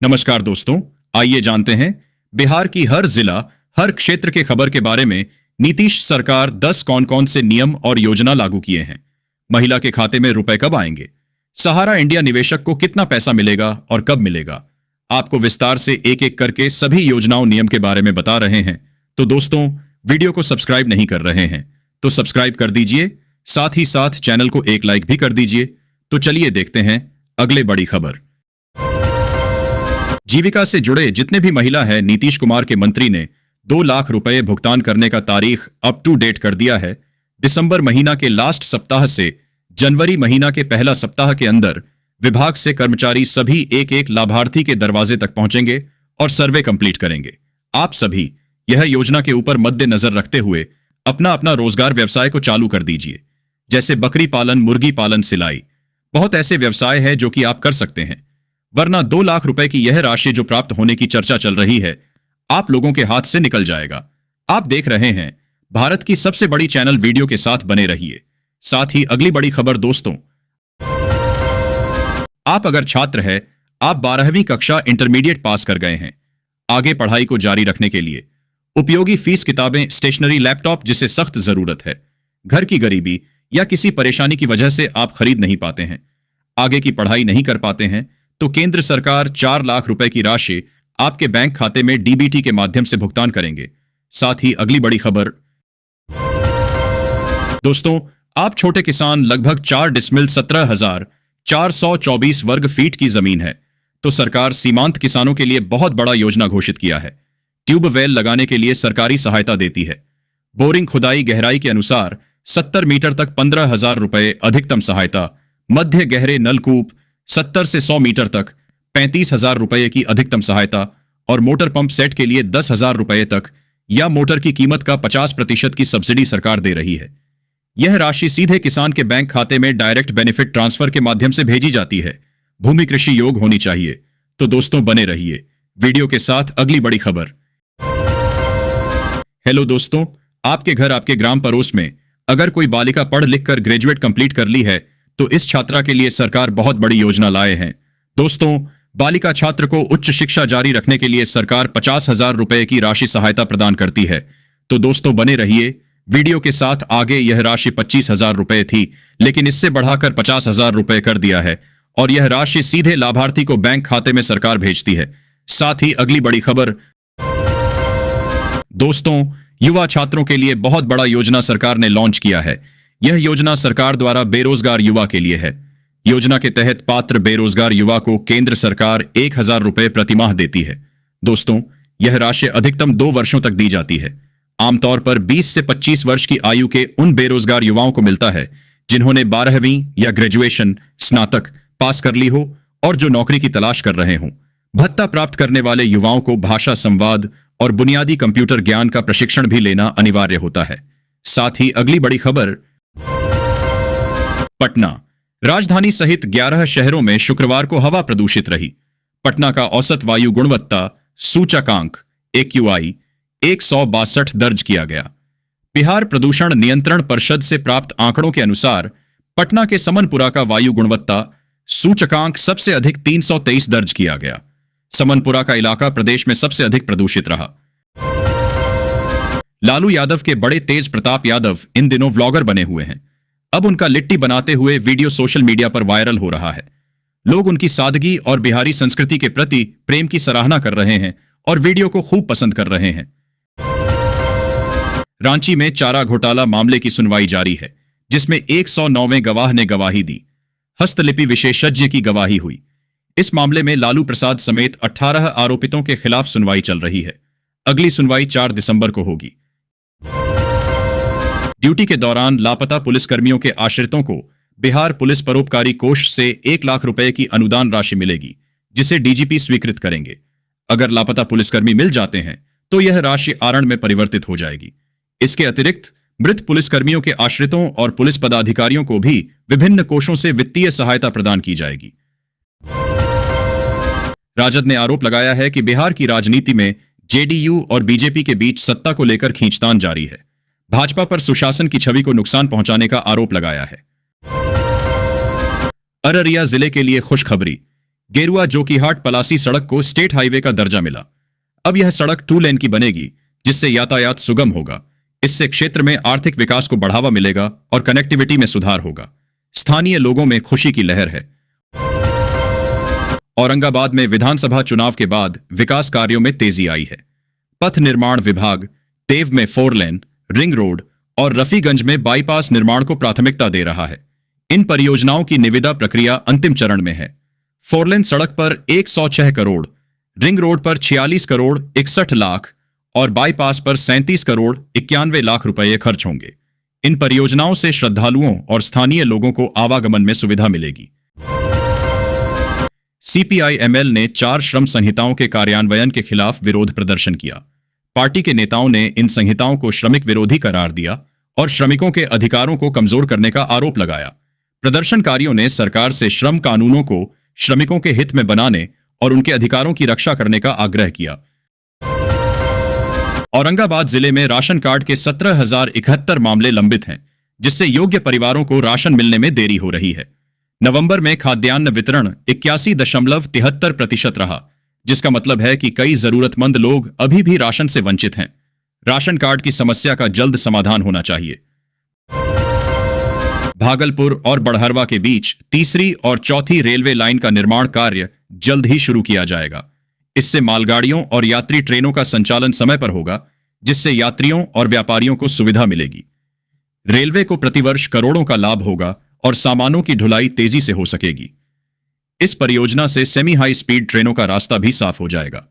नमस्कार दोस्तों, आइए जानते हैं बिहार की हर जिला, हर क्षेत्र के खबर के बारे में। नीतीश सरकार 10 कौन-कौन से नियम और योजना लागू किए हैं। महिला के खाते में रुपए कब आएंगे। सहारा इंडिया निवेशक को कितना पैसा मिलेगा और कब मिलेगा। आपको विस्तार से एक एक करके सभी योजनाओं नियम के बारे में बता रहे हैं। तो दोस्तों, वीडियो को सब्सक्राइब नहीं कर रहे हैं तो सब्सक्राइब कर दीजिए, साथ ही साथ चैनल को एक लाइक भी कर दीजिए। तो चलिए देखते हैं अगले बड़ी खबर। जीविका से जुड़े जितने भी महिला हैं, नीतीश कुमार के मंत्री ने 2 लाख रुपए भुगतान करने का तारीख अप टू डेट कर दिया है। दिसंबर महीना के लास्ट सप्ताह से जनवरी महीना के पहला सप्ताह के अंदर विभाग से कर्मचारी सभी एक एक लाभार्थी के दरवाजे तक पहुंचेंगे और सर्वे कंप्लीट करेंगे। आप सभी यह योजना के ऊपर मद्देनजर रखते हुए अपना अपना रोजगार व्यवसाय को चालू कर दीजिए, जैसे बकरी पालन, मुर्गी पालन, सिलाई। बहुत ऐसे व्यवसाय है जो कि आप कर सकते हैं, वरना 2 लाख रुपए की यह राशि जो प्राप्त होने की चर्चा चल रही है, आप लोगों के हाथ से निकल जाएगा। आप देख रहे हैं भारत की सबसे बड़ी चैनल, वीडियो के साथ बने रहिए। साथ ही अगली बड़ी खबर दोस्तों, आप अगर छात्र है, आप 12वीं कक्षा इंटरमीडिएट पास कर गए हैं, आगे पढ़ाई को जारी रखने के लिए उपयोगी फीस, किताबें, स्टेशनरी, लैपटॉप जिसे सख्त जरूरत है, घर की गरीबी या किसी परेशानी की वजह से आप खरीद नहीं पाते हैं, आगे की पढ़ाई नहीं कर पाते हैं, तो केंद्र सरकार 4 लाख रुपए की राशि आपके बैंक खाते में डीबीटी के माध्यम से भुगतान करेंगे। साथ ही अगली बड़ी खबर दोस्तों, आप छोटे किसान, लगभग 4 डिसमिल 17,424 वर्ग फीट की जमीन है, तो सरकार सीमांत किसानों के लिए बहुत बड़ा योजना घोषित किया है। ट्यूबवेल लगाने के लिए सरकारी सहायता देती है। बोरिंग खुदाई गहराई के अनुसार 70 मीटर तक 15,000 रुपए अधिकतम सहायता, मध्य गहरे नलकूप 70 से 100 मीटर तक 35,000 रुपए की अधिकतम सहायता, और मोटर पंप सेट के लिए 10,000 रुपए तक या मोटर की कीमत का 50% की सब्सिडी सरकार दे रही है। यह राशि सीधे किसान के बैंक खाते में डायरेक्ट बेनिफिट ट्रांसफर के माध्यम से भेजी जाती है। भूमि कृषि योग होनी चाहिए। तो दोस्तों, बने रहिए वीडियो के साथ। अगली बड़ी खबर, हेलो दोस्तों, आपके घर, आपके ग्राम पड़ोस में अगर कोई बालिका पढ़ लिख कर ग्रेजुएट कंप्लीट कर ली है, तो इस छात्रा के लिए सरकार बहुत बड़ी योजना लाए हैं। दोस्तों, बालिका छात्र को उच्च शिक्षा जारी रखने के लिए सरकार 50,000 रुपए की राशि सहायता प्रदान करती है। तो दोस्तों, बने रहिए वीडियो के साथ। आगे यह राशि 25,000 रुपए थी, लेकिन इससे बढ़ाकर 50,000 रुपए कर दिया है, और यह राशि सीधे लाभार्थी को बैंक खाते में सरकार भेजती है। साथ ही अगली बड़ी खबर दोस्तों, युवा छात्रों के लिए बहुत बड़ा योजना सरकार ने लॉन्च किया है। यह योजना सरकार द्वारा बेरोजगार युवा के लिए है। योजना के तहत पात्र बेरोजगार युवा को केंद्र सरकार 1,000 रुपए प्रतिमाह देती है। दोस्तों, यह राशि अधिकतम 2 वर्षों तक दी जाती है। आमतौर पर 20 से 25 वर्ष की आयु के उन बेरोजगार युवाओं को मिलता है जिन्होंने 12वीं या ग्रेजुएशन, स्नातक पास कर ली हो और जो नौकरी की तलाश कर रहे हों। भत्ता प्राप्त करने वाले युवाओं को भाषा संवाद और बुनियादी कंप्यूटर ज्ञान का प्रशिक्षण भी लेना अनिवार्य होता है। साथ ही अगली बड़ी खबर, पटना राजधानी सहित 11 शहरों में शुक्रवार को हवा प्रदूषित रही। पटना का औसत वायु गुणवत्ता सूचकांक AQI 162 दर्ज किया गया। बिहार प्रदूषण नियंत्रण परिषद से प्राप्त आंकड़ों के अनुसार पटना के समनपुरा का वायु गुणवत्ता सूचकांक सबसे अधिक 323 दर्ज किया गया। समनपुरा का इलाका प्रदेश में सबसे अधिक प्रदूषित रहा। लालू यादव के बड़े तेज प्रताप यादव इन दिनों व्लॉगर बने हुए हैं। अब उनका लिट्टी बनाते हुए वीडियो सोशल मीडिया पर वायरल हो रहा है। लोग उनकी सादगी और बिहारी संस्कृति के प्रति प्रेम की सराहना कर रहे हैं और वीडियो को खूब पसंद कर रहे हैं। रांची में चारा घोटाला मामले की सुनवाई जारी है, जिसमें 109वें गवाह ने गवाही दी। हस्तलिपि विशेषज्ञ की गवाही हुई। इस मामले में लालू प्रसाद समेत 18 आरोपितों के खिलाफ सुनवाई चल रही है। अगली सुनवाई 4 दिसंबर को होगी। ड्यूटी के दौरान लापता पुलिसकर्मियों के आश्रितों को बिहार पुलिस परोपकारी कोष से 1 लाख रुपए की अनुदान राशि मिलेगी, जिसे डीजीपी स्वीकृत करेंगे। अगर लापता पुलिसकर्मी मिल जाते हैं तो यह राशि आरण में परिवर्तित हो जाएगी। इसके अतिरिक्त मृत पुलिसकर्मियों के आश्रितों और पुलिस पदाधिकारियों को भी विभिन्न कोषों से वित्तीय सहायता प्रदान की जाएगी। राजद ने आरोप लगाया है कि बिहार की राजनीति में जेडीयू और बीजेपी के बीच सत्ता को लेकर खींचतान जारी है। भाजपा पर सुशासन की छवि को नुकसान पहुंचाने का आरोप लगाया है। अररिया जिले के लिए खुशखबरी, गेरुआ जोकीहाट पलासी सड़क को स्टेट हाईवे का दर्जा मिला। अब यह सड़क 2 लेन की बनेगी, जिससे यातायात सुगम होगा। इससे क्षेत्र में आर्थिक विकास को बढ़ावा मिलेगा और कनेक्टिविटी में सुधार होगा। स्थानीय लोगों में खुशी की लहर है। औरंगाबाद में विधानसभा चुनाव के बाद विकास कार्यों में तेजी आई है। पथ निर्माण विभाग देव में 4 लेन, रिंग रोड और रफीगंज में बाईपास निर्माण को प्राथमिकता दे रहा है। इन परियोजनाओं की निविदा प्रक्रिया अंतिम चरण में है। 4 लेन सड़क पर 106 करोड़, रिंग रोड पर 46 करोड़ 61 लाख और बाईपास पर 37 करोड़ 91 लाख रुपए खर्च होंगे। इन परियोजनाओं से श्रद्धालुओं और स्थानीय लोगों को आवागमन में सुविधा मिलेगी। सीपीआई-एमएल ने 4 श्रम संहिताओं के कार्यान्वयन के खिलाफ विरोध प्रदर्शन किया। पार्टी के नेताओं ने इन संहिताओं को श्रमिक विरोधी करार दिया और श्रमिकों के अधिकारों को कमजोर करने का आरोप लगाया। प्रदर्शनकारियों ने सरकार से श्रम कानूनों को श्रमिकों के हित में बनाने और उनके अधिकारों की रक्षा करने का आग्रह किया। औरंगाबाद जिले में राशन कार्ड के 17,071 मामले लंबित हैं, जिससे योग्य परिवारों को राशन मिलने में देरी हो रही है। नवंबर में खाद्यान्न वितरण 81.73% रहा, जिसका मतलब है कि कई जरूरतमंद लोग अभी भी राशन से वंचित हैं। राशन कार्ड की समस्या का जल्द समाधान होना चाहिए। भागलपुर और बड़हरवा के बीच तीसरी और चौथी रेलवे लाइन का निर्माण कार्य जल्द ही शुरू किया जाएगा। इससे मालगाड़ियों और यात्री ट्रेनों का संचालन समय पर होगा, जिससे यात्रियों और व्यापारियों को सुविधा मिलेगी। रेलवे को प्रतिवर्ष करोड़ों का लाभ होगा और सामानों की ढुलाई तेजी से हो सकेगी। इस परियोजना से सेमी हाई स्पीड ट्रेनों का रास्ता भी साफ हो जाएगा।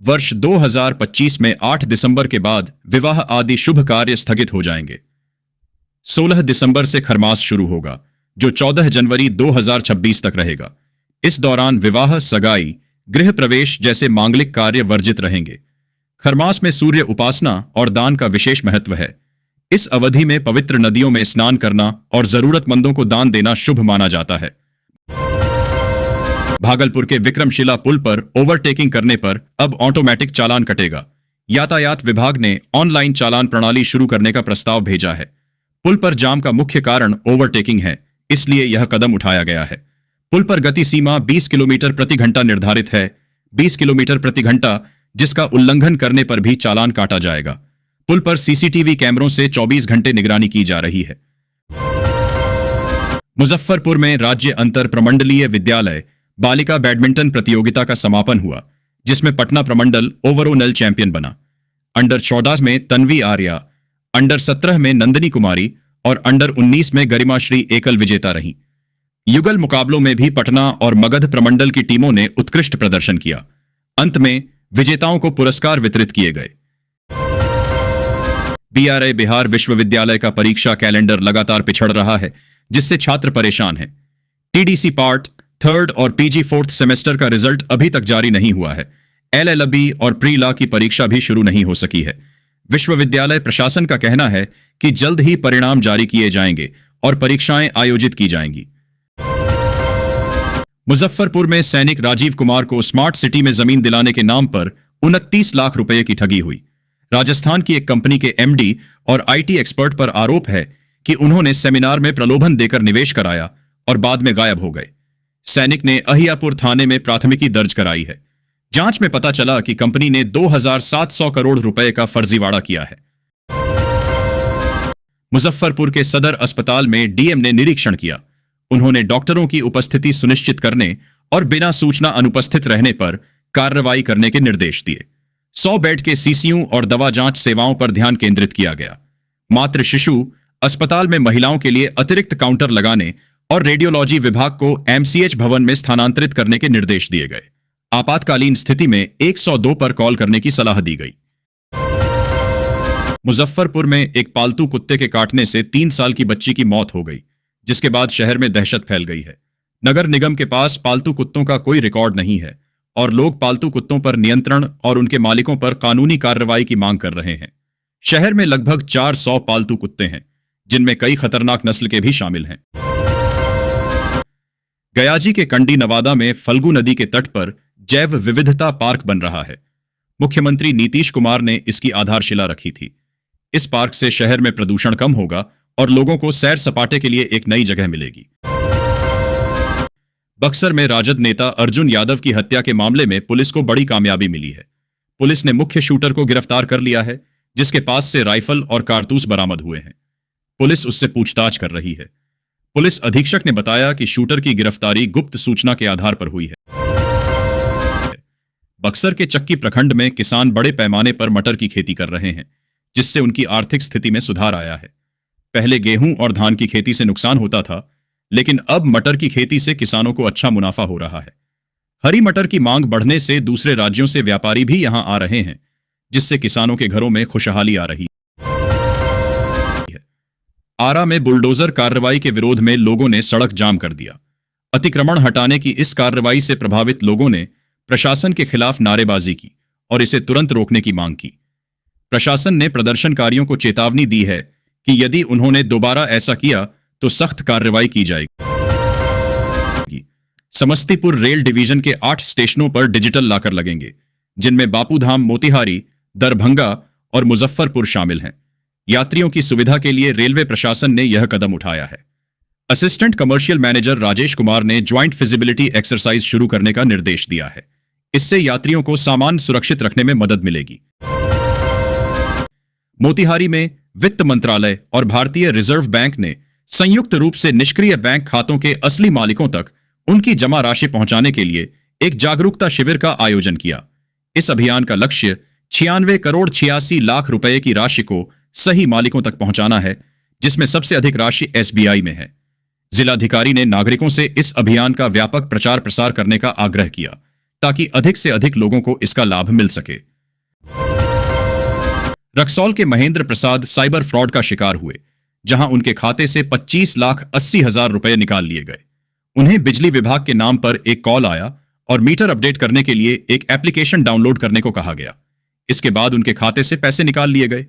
वर्ष 2025 में 8 दिसंबर के बाद विवाह आदि शुभ कार्य स्थगित हो जाएंगे। 16 दिसंबर से खरमास शुरू होगा, जो 14 जनवरी 2026 तक रहेगा। इस दौरान विवाह, सगाई, गृह प्रवेश जैसे मांगलिक कार्य वर्जित रहेंगे। खरमास में सूर्य उपासना और दान का विशेष महत्व है। इस अवधि में पवित्र नदियों में स्नान करना और जरूरतमंदों को दान देना शुभ माना जाता है। भागलपुर के विक्रमशिला पुल पर ओवरटेकिंग करने पर अब ऑटोमेटिक चालान कटेगा। यातायात विभाग ने ऑनलाइन चालान प्रणाली शुरू करने का प्रस्ताव भेजा है। पुल पर जाम का मुख्य कारण ओवरटेकिंग है, इसलिए यह कदम उठाया गया है। पुल पर गति सीमा 20 किलोमीटर प्रति घंटा निर्धारित है। 20 किलोमीटर प्रति घंटा जिसका उल्लंघन करने पर भी चालान काटा जाएगा। पुल पर सीसीटीवी कैमरों से 24 घंटे निगरानी की जा रही है। मुजफ्फरपुर में राज्य अंतर प्रमंडलीय विद्यालय बालिका बैडमिंटन प्रतियोगिता का समापन हुआ, जिसमें पटना प्रमंडल ओवरऑल चैंपियन बना। अंडर 14 में तन्वी आर्या, अंडर 17 में नंदिनी कुमारी और अंडर 19 में गरिमाश्री एकल विजेता रहीं। युगल मुकाबलों में भी पटना और मगध प्रमंडल की टीमों ने उत्कृष्ट प्रदर्शन किया। अंत में विजेताओं को पुरस्कार वितरित किए गए। बीआरआई बिहार विश्वविद्यालय का परीक्षा कैलेंडर लगातार पिछड़ रहा है, जिससे छात्र परेशान हैं। टीडीसी पार्ट 3rd और पीजी 4th सेमेस्टर का रिजल्ट अभी तक जारी नहीं हुआ है। एलएलबी और प्री लॉ की परीक्षा भी शुरू नहीं हो सकी है। विश्वविद्यालय प्रशासन का कहना है कि जल्द ही परिणाम जारी किए जाएंगे और परीक्षाएं आयोजित की जाएंगी। मुजफ्फरपुर में सैनिक राजीव कुमार को स्मार्ट सिटी में जमीन दिलाने के नाम पर 29 लाख रुपए की ठगी हुई। राजस्थान की एक कंपनी के एमडी और आईटी एक्सपर्ट पर आरोप है कि उन्होंने सेमिनार में प्रलोभन देकर निवेश कराया और बाद में गायब हो गए। सैनिक ने अहियापुर थाने में प्राथमिकी दर्ज कराई है। जांच में पता चला कि कंपनी ने 2,700 करोड़ रुपए का फर्जीवाड़ा किया है। मुजफ्फरपुर के सदर अस्पताल में डीएम ने निरीक्षण किया। उन्होंने डॉक्टरों की उपस्थिति सुनिश्चित करने और बिना सूचना अनुपस्थित रहने पर कार्रवाई करने के निर्देश दिए। 100 बेड के सीसीयू और दवा जांच सेवाओं पर ध्यान केंद्रित किया गया। मातृ शिशु अस्पताल में महिलाओं के लिए अतिरिक्त काउंटर लगाने और रेडियोलॉजी विभाग को एमसीएच भवन में स्थानांतरित करने के निर्देश दिए गए। आपातकालीन स्थिति में 102 पर कॉल करने की सलाह दी गई। मुजफ्फरपुर में एक पालतू कुत्ते के काटने से 3 साल की बच्ची की मौत हो गई, जिसके बाद शहर में दहशत फैल गई है। नगर निगम के पास पालतू कुत्तों का कोई रिकॉर्ड नहीं है और लोग पालतू कुत्तों पर नियंत्रण और उनके मालिकों पर कानूनी कार्रवाई की मांग कर रहे हैं। शहर में लगभग 400 पालतू कुत्ते हैं, जिनमें कई खतरनाक नस्ल के भी शामिल हैं। गयाजी के कंडी नवादा में फल्गु नदी के तट पर जैव विविधता पार्क बन रहा है। मुख्यमंत्री नीतीश कुमार ने इसकी आधारशिला रखी थी। इस पार्क से शहर में प्रदूषण कम होगा और लोगों को सैर सपाटे के लिए एक नई जगह मिलेगी। बक्सर में राजद नेता अर्जुन यादव की हत्या के मामले में पुलिस को बड़ी कामयाबी मिली है। पुलिस ने मुख्य शूटर को गिरफ्तार कर लिया है, जिसके पास से राइफल और कारतूस बरामद हुए हैं। पुलिस उससे पूछताछ कर रही है। पुलिस अधीक्षक ने बताया कि शूटर की गिरफ्तारी गुप्त सूचना के आधार पर हुई है। बक्सर के चक्की प्रखंड में किसान बड़े पैमाने पर मटर की खेती कर रहे हैं, जिससे उनकी आर्थिक स्थिति में सुधार आया है। पहले गेहूं और धान की खेती से नुकसान होता था, लेकिन अब मटर की खेती से किसानों को अच्छा मुनाफा हो रहा है। हरी मटर की मांग बढ़ने से दूसरे राज्यों से व्यापारी भी यहां आ रहे हैं, जिससे किसानों के घरों में खुशहाली आ रही है। आरा में बुलडोजर कार्रवाई के विरोध में लोगों ने सड़क जाम कर दिया। अतिक्रमण हटाने की इस कार्रवाई से प्रभावित लोगों ने प्रशासन के खिलाफ नारेबाजी की और इसे तुरंत रोकने की मांग की। प्रशासन ने प्रदर्शनकारियों को चेतावनी दी है कि यदि उन्होंने दोबारा ऐसा किया तो सख्त कार्रवाई की जाएगी। समस्तीपुर रेल डिवीजन के 8 स्टेशनों पर डिजिटल लाकर लगेंगे, जिनमें बापूधाम, मोतिहारी, दरभंगा और मुजफ्फरपुर शामिल हैं। यात्रियों की सुविधा के लिए रेलवे प्रशासन ने यह कदम उठाया है। Assistant commercial manager Rajesh Kumar ने ज्वाइंट फिजिबिलिटी एक्सरसाइज शुरू करने का निर्देश दिया है। इससे यात्रियों को सामान सुरक्षित रखने में मदद मिलेगी। मोतिहारी में वित्त मंत्रालय और भारतीय रिजर्व बैंक ने संयुक्त रूप से निष्क्रिय बैंक खातों के असली मालिकों तक उनकी जमा राशि पहुंचाने के लिए एक जागरूकता शिविर का आयोजन किया। इस अभियान का लक्ष्य 96 करोड़ 86 लाख रुपए की राशि को सही मालिकों तक पहुंचाना है, जिसमें सबसे अधिक राशि एसबीआई में है। जिलाधिकारी ने नागरिकों से इस अभियान का व्यापक प्रचार प्रसार करने का आग्रह किया, ताकि अधिक से अधिक लोगों को इसका लाभ मिल सके। रक्सौल के महेंद्र प्रसाद साइबर फ्रॉड का शिकार हुए, जहां उनके खाते से 25,80,000 रुपए निकाल लिए गए। उन्हें बिजली विभाग के नाम पर एक कॉल आया और मीटर अपडेट करने के लिए एक एप्लीकेशन डाउनलोड करने को कहा गया। इसके बाद उनके खाते से पैसे निकाल लिए गए।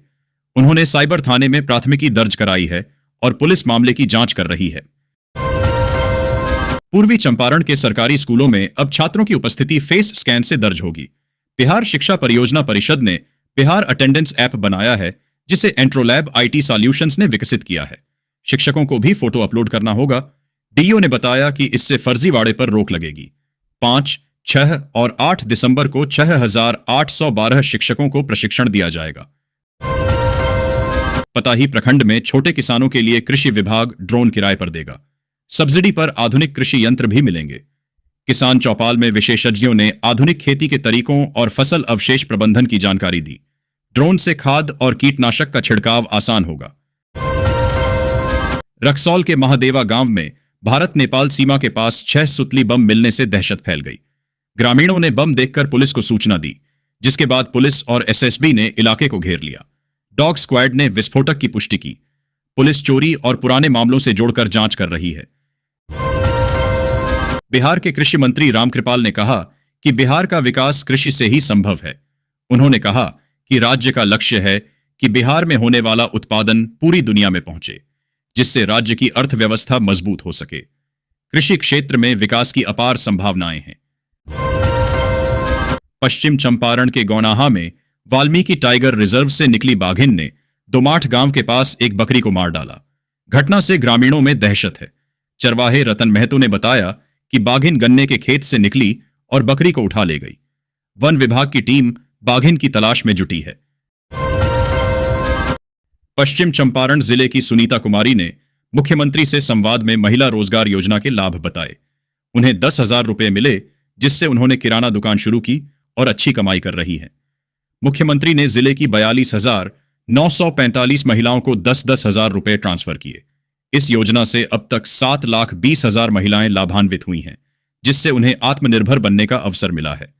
उन्होंने साइबर थाने में प्राथमिकी दर्ज कराई है और पुलिस मामले की जांच कर रही है। पूर्वी चंपारण के सरकारी स्कूलों में अब छात्रों की उपस्थिति फेस स्कैन से दर्ज होगी। बिहार शिक्षा परियोजना परिषद ने बिहार अटेंडेंस ऐप बनाया है, जिसे एंट्रोलैब आईटी सॉल्यूशंस ने विकसित किया है। शिक्षकों को भी फोटो अपलोड करना होगा। डीओ ने बताया कि इससे फर्जीवाड़े पर रोक लगेगी। 5, 6 और 8 दिसंबर को 6,812 शिक्षकों को प्रशिक्षण दिया जाएगा। पताही प्रखंड में छोटे किसानों के लिए कृषि विभाग ड्रोन किराए पर देगा। सब्सिडी पर आधुनिक कृषि यंत्र भी मिलेंगे। किसान चौपाल में विशेषज्ञों ने आधुनिक खेती के तरीकों और फसल अवशेष प्रबंधन की जानकारी दी। ड्रोन से खाद और कीटनाशक का छिड़काव आसान होगा। रक्सौल के महादेवा गांव में भारत नेपाल सीमा के पास 6 सुतली बम मिलने से दहशत फैल गई। ग्रामीणों ने बम देखकर पुलिस को सूचना दी, जिसके बाद पुलिस और एसएसबी ने इलाके को घेर लिया। डॉग स्क्वाड ने विस्फोटक की पुष्टि की। पुलिस चोरी और पुराने मामलों से जोड़कर जांच कर रही है। बिहार के कृषि मंत्री रामकृपाल ने कहा कि बिहार का विकास कृषि से ही संभव है। उन्होंने कहा कि राज्य का लक्ष्य है कि बिहार में होने वाला उत्पादन पूरी दुनिया में पहुंचे, जिससे राज्य की अर्थव्यवस्था मजबूत हो सके। कृषि क्षेत्र में विकास की अपार संभावनाएं हैं। पश्चिम चंपारण के गौनाहा में वाल्मीकि टाइगर रिजर्व से निकली बाघिन ने दोमाठ गांव के पास एक बकरी को मार डाला। घटना से ग्रामीणों में दहशत है। चरवाहे रतन महतो ने बताया कि बाघिन गन्ने के खेत से निकली और बकरी को उठा ले गई। वन विभाग की टीम बाघिन की तलाश में जुटी है। पश्चिम चंपारण जिले की सुनीता कुमारी ने मुख्यमंत्री से संवाद में महिला रोजगार योजना के लाभ बताए। उन्हें 10,000 रुपए मिले, जिससे उन्होंने किराना दुकान शुरू की और अच्छी कमाई कर रही हैं। मुख्यमंत्री ने जिले की 42,945 महिलाओं को 10-10 हजार रुपए ट्रांसफर किए। इस योजना से अब तक 7,20,000 महिलाएं लाभान्वित हुई हैं, जिससे उन्हें आत्मनिर्भर बनने का अवसर मिला है।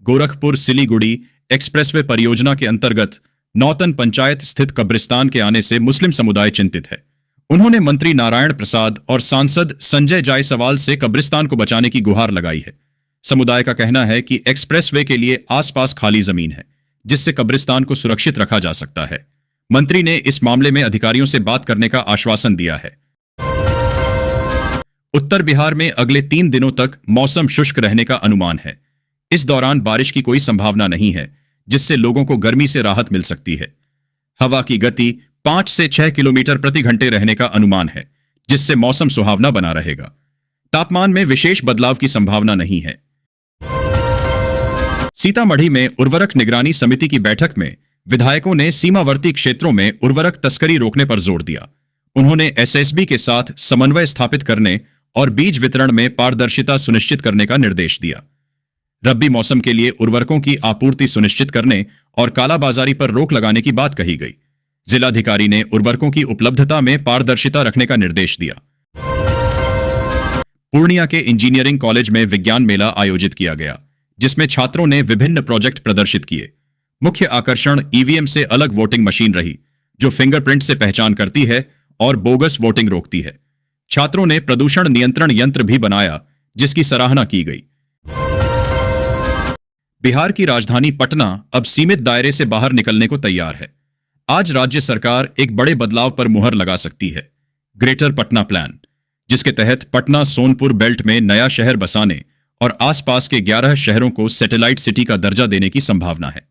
गोरखपुर सिलीगुड़ी एक्सप्रेसवे परियोजना के अंतर्गत नौतन पंचायत स्थित कब्रिस्तान के आने से मुस्लिम समुदाय चिंतित है। उन्होंने मंत्री नारायण प्रसाद और सांसद संजय जायसवाल से कब्रिस्तान को बचाने की गुहार लगाई है। समुदाय का कहना है कि एक्सप्रेसवे के लिए आसपास खाली जमीन है, जिससे कब्रिस्तान को सुरक्षित रखा जा सकता है। मंत्री ने इस मामले में अधिकारियों से बात करने का आश्वासन दिया है। उत्तर बिहार में अगले 3 दिनों तक मौसम शुष्क रहने का अनुमान है। इस दौरान बारिश की कोई संभावना नहीं है, जिससे लोगों को गर्मी से राहत मिल सकती है। हवा की गति 5 से 6 किलोमीटर प्रति घंटे रहने का अनुमान है, जिससे मौसम सुहावना बना रहेगा। तापमान में विशेष बदलाव की संभावना नहीं है। सीतामढ़ी में उर्वरक निगरानी समिति की बैठक में विधायकों ने सीमावर्ती क्षेत्रों में उर्वरक तस्करी रोकने पर जोर दिया। उन्होंने एसएसबी के साथ समन्वय स्थापित करने और बीज वितरण में पारदर्शिता सुनिश्चित करने का निर्देश दिया। रबी मौसम के लिए उर्वरकों की आपूर्ति सुनिश्चित करने और कालाबाजारी पर रोक लगाने की बात कही गई। जिलाधिकारी ने उर्वरकों की उपलब्धता में पारदर्शिता रखने का निर्देश दिया। पूर्णिया के इंजीनियरिंग कॉलेज में विज्ञान मेला आयोजित किया गया, जिसमें छात्रों ने विभिन्न प्रोजेक्ट प्रदर्शित किए। मुख्य आकर्षण ईवीएम से अलग वोटिंग मशीन रही, जो फिंगरप्रिंट से पहचान करती है और बोगस वोटिंग रोकती है। छात्रों ने प्रदूषण नियंत्रण यंत्र भी बनाया, जिसकी सराहना की गई। बिहार की राजधानी पटना अब सीमित दायरे से बाहर निकलने को तैयार है। आज राज्य सरकार एक बड़े बदलाव पर मुहर लगा सकती है, ग्रेटर पटना प्लान, जिसके तहत पटना सोनपुर बेल्ट में नया शहर बसाने और आसपास के 11 शहरों को सैटेलाइट सिटी का दर्जा देने की संभावना है।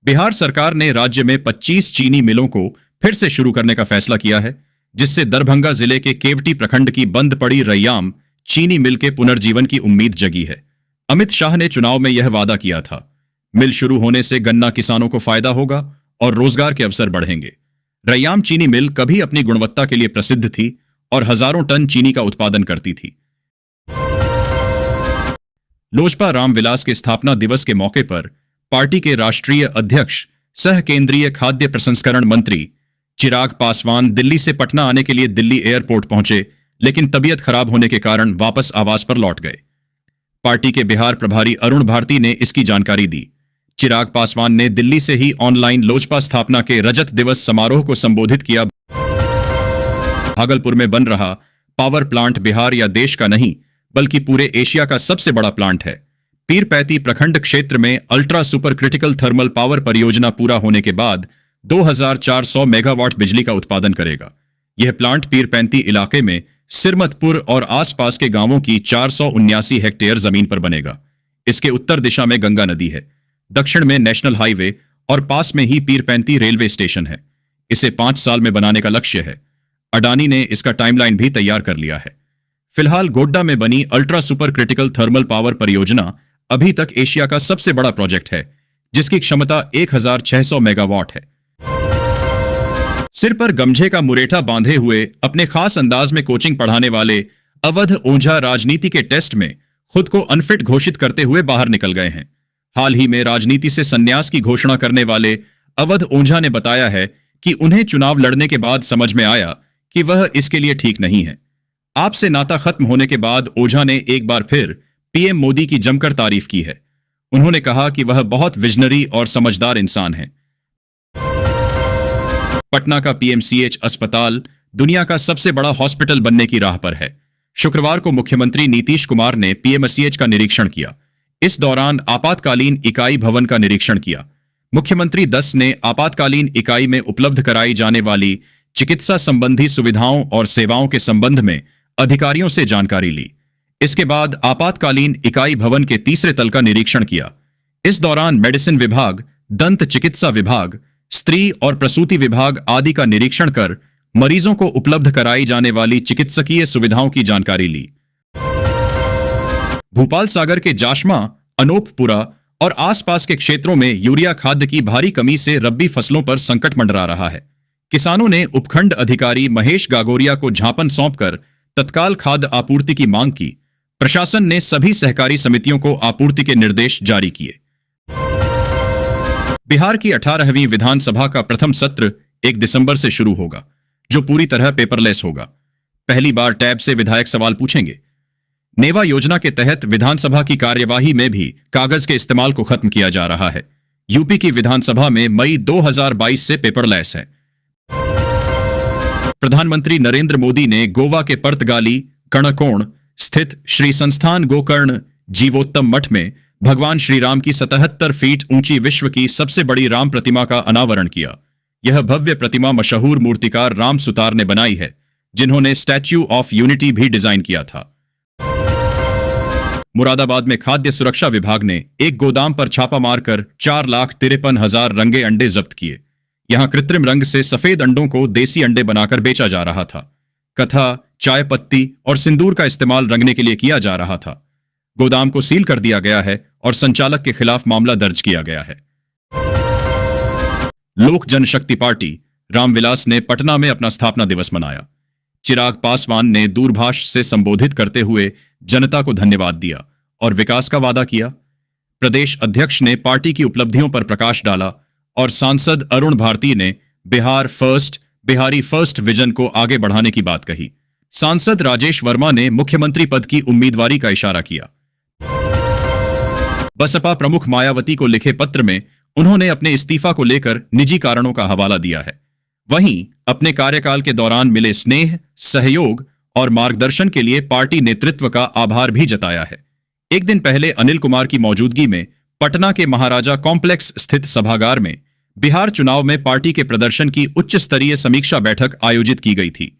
बिहार सरकार ने राज्य में 25 चीनी मिलों को फिर से शुरू करने का फैसला किया है, जिससे दरभंगा जिले के केवटी प्रखंड की बंद पड़ी रैयाम चीनी मिल के पुनर्जीवन की उम्मीद जगी है। अमित शाह ने चुनाव में यह वादा किया था। मिल शुरू होने से गन्ना किसानों को फायदा होगा और रोजगार के अवसर बढ़ेंगे। रैयाम चीनी मिल कभी अपनी गुणवत्ता के लिए प्रसिद्ध थी और हजारों टन चीनी का उत्पादन करती थी। लोजपा रामविलास के स्थापना दिवस के मौके पर पार्टी के राष्ट्रीय अध्यक्ष सह केंद्रीय खाद्य प्रसंस्करण मंत्री चिराग पासवान दिल्ली से पटना आने के लिए दिल्ली एयरपोर्ट पहुंचे, लेकिन तबीयत खराब होने के कारण वापस आवास पर लौट गए। पार्टी के बिहार प्रभारी अरुण भारती ने इसकी जानकारी दी। चिराग पासवान ने दिल्ली से ही ऑनलाइन लोजपा स्थापना के रजत दिवस समारोह को संबोधित किया। भागलपुर में बन रहा पावर प्लांट बिहार या देश का नहीं, बल्कि पूरे एशिया का सबसे बड़ा प्लांट है। पीरपैंती प्रखंड क्षेत्र में ultra super critical thermal power परियोजना पूरा होने के बाद 2400 मेगावाट बिजली का उत्पादन करेगा। यह प्लांट पीरपैंती इलाके में सिरमतपुर और आसपास के गांवों की 479 हेक्टेयर जमीन पर बनेगा। इसके उत्तर दिशा में गंगा नदी है, दक्षिण में नेशनल हाईवे और पास में ही पीरपैंती रेलवे स्टेशन है। इसे 5 साल में बनाने का लक्ष्य है। अडानी ने इसका टाइमलाइन भी तैयार कर लिया है। फिलहाल गोड्डा में बनी ultra super critical thermal power परियोजना अभी तक एशिया का सबसे बड़ा प्रोजेक्ट है, जिसकी क्षमता 1600 मेगावाट है। सिर पर गमछे का मुरेठा बांधे हुए अपने खास अंदाज में कोचिंग पढ़ाने वाले अवध ओझा राजनीति के टेस्ट में खुद को अनफिट घोषित करते हुए बाहर निकल गए हैं। हाल ही में राजनीति से संन्यास की घोषणा करने वाले अवध ओझा ने बताया है कि उन्हें चुनाव लड़ने के बाद समझ में आया कि वह इसके लिए ठीक नहीं है। आपसे नाता खत्म होने के बाद ओझा ने एक बार फिर पीएम मोदी की जमकर तारीफ की है। उन्होंने कहा कि वह बहुत विजनरी और समझदार इंसान हैं। पटना का पीएमसीएच अस्पताल दुनिया का सबसे बड़ा हॉस्पिटल बनने की राह पर है। शुक्रवार को मुख्यमंत्री नीतीश कुमार ने पीएमसीएच का निरीक्षण किया। इस दौरान आपातकालीन इकाई भवन का निरीक्षण किया। मुख्यमंत्री 10 ने आपातकालीन इकाई में उपलब्ध कराई जाने वाली चिकित्सा संबंधी सुविधाओं और सेवाओं के संबंध में अधिकारियों से जानकारी ली। इसके बाद आपातकालीन इकाई भवन के तीसरे तल का निरीक्षण किया। इस दौरान मेडिसिन विभाग, दंत चिकित्सा विभाग, स्त्री और प्रसूति विभाग आदि का निरीक्षण कर मरीजों को उपलब्ध कराई जाने वाली चिकित्सकीय सुविधाओं की जानकारी ली। भोपाल सागर के जाशमा, अनोपपुरा और आसपास के क्षेत्रों में यूरिया खाद की भारी कमी से रबी फसलों पर संकट मंडरा रहा है। किसानों ने उपखंड अधिकारी महेश गागोरिया को ज्ञापन सौंपकर तत्काल खाद आपूर्ति की मांग की। प्रशासन ने सभी सहकारी समितियों को आपूर्ति के निर्देश जारी किए। बिहार की 18वीं विधानसभा का प्रथम सत्र 1 दिसंबर से शुरू होगा, जो पूरी तरह पेपरलेस होगा। पहली बार टैब से विधायक सवाल पूछेंगे। नेवा योजना के तहत विधानसभा की कार्यवाही में भी कागज के इस्तेमाल को खत्म किया जा रहा है। यूपी की विधानसभा में मई 2022 से पेपरलेस है। प्रधानमंत्री नरेंद्र मोदी ने गोवा के पर्तगाली कणकोण स्थित श्री संस्थान गोकर्ण जीवोत्तम मठ में भगवान श्री राम की 77 फीट ऊंची विश्व की सबसे बड़ी राम प्रतिमा का अनावरण किया। यह भव्य प्रतिमा मशहूर मूर्तिकार राम सुतार ने बनाई है, जिन्होंने स्टैच्यू ऑफ यूनिटी भी डिजाइन किया था। मुरादाबाद में खाद्य सुरक्षा विभाग ने एक गोदाम पर छापा मारकर 4,53,000 रंगे अंडे जब्त किए। यहां कृत्रिम रंग से सफेद अंडों को देसी अंडे बनाकर बेचा जा रहा था। कथा, चाय पत्ती और सिंदूर का इस्तेमाल रंगने के लिए किया जा रहा था। गोदाम को सील कर दिया गया है और संचालक के खिलाफ मामला दर्ज किया गया है। लोक जनशक्ति पार्टी रामविलास ने पटना में अपना स्थापना दिवस मनाया। चिराग पासवान ने दूरभाष से संबोधित करते हुए जनता को धन्यवाद दिया और विकास का वादा किया। प्रदेश अध्यक्ष ने पार्टी की उपलब्धियों पर प्रकाश डाला और सांसद अरुण भारती ने बिहारी फर्स्ट विजन को आगे बढ़ाने की बात कही। सांसद राजेश वर्मा ने मुख्यमंत्री पद की उम्मीदवारी का इशारा किया। बसपा प्रमुख मायावती को लिखे पत्र में उन्होंने अपने इस्तीफा को लेकर निजी कारणों का हवाला दिया है। वहीं अपने कार्यकाल के दौरान मिले स्नेह, सहयोग और मार्गदर्शन के लिए पार्टी नेतृत्व का आभार भी जताया है। एक दिन पहले अनिल कुमार की मौजूदगी में पटना के महाराजा कॉम्प्लेक्स स्थित सभागार में बिहार चुनाव में पार्टी के प्रदर्शन की उच्च स्तरीय समीक्षा बैठक आयोजित की गई थी।